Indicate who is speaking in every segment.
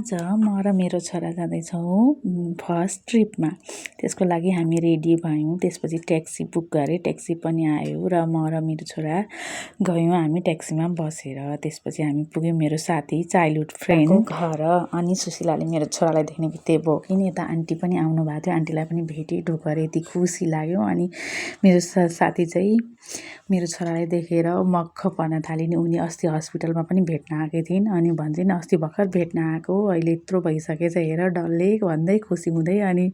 Speaker 1: आज म र मेरो छोरा जाँदैछौँ फर्स्ट ट्रिपमा। त्यसको लागि हामी रेडी भयौँ। त्यसपछि ट्याक्सी बुक गरेँ, ट्याक्सी पनि आयो र म र मेरो छोरा गयौँ हामी ट्याक्सीमा बसेर। त्यसपछि हामी पुग्यौँ मेरो साथी चाइल्डहुड फ्रेन्डको घर। अनि सुशीलाले मेरो छोरालाई देख्ने बित्तिकै भोकिन्। यता आन्टी पनि आउनु भएको थियो, आन्टीलाई पनि भेटेँ, ढोकर यति खुसी लाग्यो। अनि मेरो साथी चाहिँ मेरो छोरालाई देखेर मक्ख पर्न थालिन्। उनी अस्ति हस्पिटलमा पनि भेट्न आएकी थिइन् अनि भन्छन् अस्ति भर्खर भेट्न आएको, अहिले यत्रो भइसकेछ हेर डल्लै भन्दै खुसी हुँदै। अनि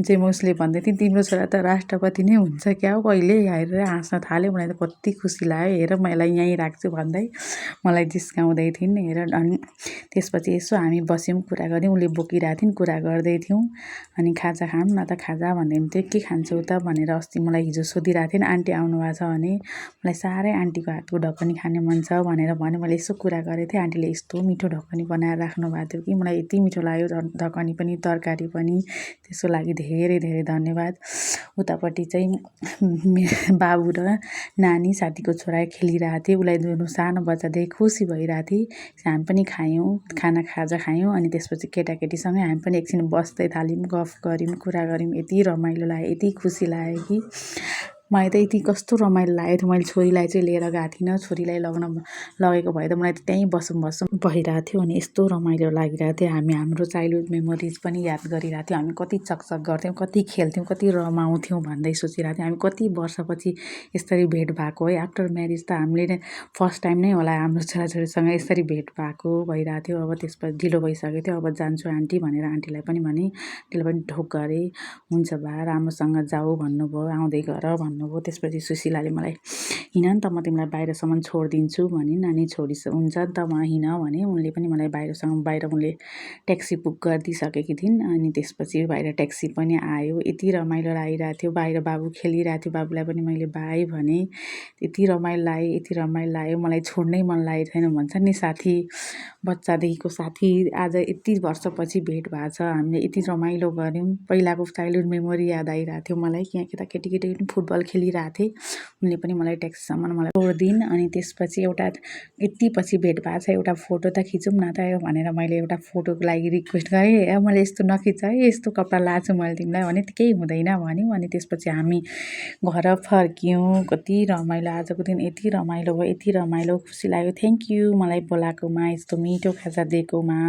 Speaker 1: चाहिँ म उसले भन्दै थिएँ तिम्रो छोरा त राष्ट्रपति नै हुन्छ क्या हो कहिले, हेरेर हाँस्न थाल्यो। मलाई त कति खुसी लाग्यो, हेर मलाई यहीँ राख्छु भन्दै मलाई जिस्काउँदै थिइन् हेर। अनि त्यसपछि यसो हामी बस्यौँ, कुरा गऱ्यौँ। उसले बोकिरहेको थिइन्, कुरा गर्दै थियौँ। अनि खाजा खाऊँ न त खाजा भन्दै थियो। के खान्छौ त भनेर अस्ति मलाई हिजो सोधिरहेको थिइन् आन्टी आउनु भएको छ भने। मलाई साह्रै आन्टीको हातको ढकनी खाने मन छ भनेर भने। मैले यसो कुरा गरेको थिएँ, आन्टीले यस्तो मिठो ढकनी बनाएर राख्नु भएको थियो कि मलाई यति मिठो लाग्यो, ढकनी पनि तरकारी पनि। त्यसको लागि धेरै धेरै धन्यवाद। उतापट्टि चाहिँ बाबु र नानी साथीको छोरा खेलिरहेको थिए। उसलाई दोनो सानो बच्चा देखेँ खुसी भइरहेको थिएँ। हामी पनि खायौँ, खाजा खायौँ। अनि त्यसपछि केटाकेटीसँगै हामी पनि एकछिन बस्दै थाल्यौँ, गफ गऱ्यौँ, कुरा गऱ्यौँ। यति रमाइलो लाग्यो, यति खुसी लाग्यो कि मलाई त यति कस्तो रमाइलो लागेको थियो। मैले छोरीलाई चाहिँ लिएर गएको थिइनँ, छोरीलाई लगेको भए त मलाई त त्यहीँ बसौँ भइरहेको थियो। अनि यस्तो रमाइलो लागिरहेको थियो। हामी हाम्रो चाइल्डहुड मेमोरिज पनि याद गरिरहेको थियौँ। हामी कति चकचक गर्थ्यौँ, कति खेल्थ्यौँ, कति रमाउँथ्यौँ भन्दै सोचिरहेको थियौँ। हामी कति वर्षपछि यसरी भेट भएको है। आफ्टर म्यारिज त हामीले फर्स्ट टाइम नै होला हाम्रो छोराछोरीसँग यसरी भेट भएको भइरहेको थियो। अब त्यसपछि ढिलो भइसकेको थियो, अब जान्छु आन्टी भनेर आन्टीलाई पनि भने। आन्टीलाई पनि ढोक गरेँ, हुन्छ बा राम्रोसँग जाऊ भन्नुभयो, आउँदै गर भन्नुभयो। त्यसपछि सुशीलाले मलाई हिँड नि त म तिमीलाई बाहिरसम्म छोडिदिन्छु भनिन्। अनि हुन्छ नि त म हिँड भने। उनले पनि मलाई बाहिर उनले ट्याक्सी बुक गरिदिइसकेकी थिइन्। अनि त्यसपछि बाहिर ट्याक्सी पनि आयो। यति रमाइलो लागिरहेको थियो। बाहिर बाबु खेलिरहेको थियो, बाबुलाई पनि मैले बाई भने। यति रमाइलो लाग्यो, यति रमाइलो लाग्यो, मलाई छोड्नै मन लागेको छैन भन्छ नि साथी, बच्चादेखिको साथी आज यति वर्षपछि भेट भएको छ। हामीले यति रमाइलो गऱ्यौँ। पहिलाको चाइल्डहुड मेमोरी याद आइरहेको थियो मलाई। यहाँ केटी फुटबल खेलिरहेको थिएँ। उनले पनि मलाई ट्याक्सीसम्म मलाई छोडिदिन्। अनि त्यसपछि यति पछि भेट भएको छ, एउटा फोटो त खिचौँ न त भनेर मैले एउटा फोटोको लागि रिक्वेस्ट गरेँ। मैले यस्तो नखिच है, यस्तो कपडा लाछु मैले तिमीलाई भने। केही हुँदैन भन्यौँ। अनि त्यसपछि हामी घर फर्क्यौँ। कति रमाइलो, आजको दिन यति रमाइलो भयो, यति रमाइलो खुसी लाग्यो। थ्याङ्क यू मलाई बोलाएकोमा, यस्तो मिठो खाजा दिएकोमा।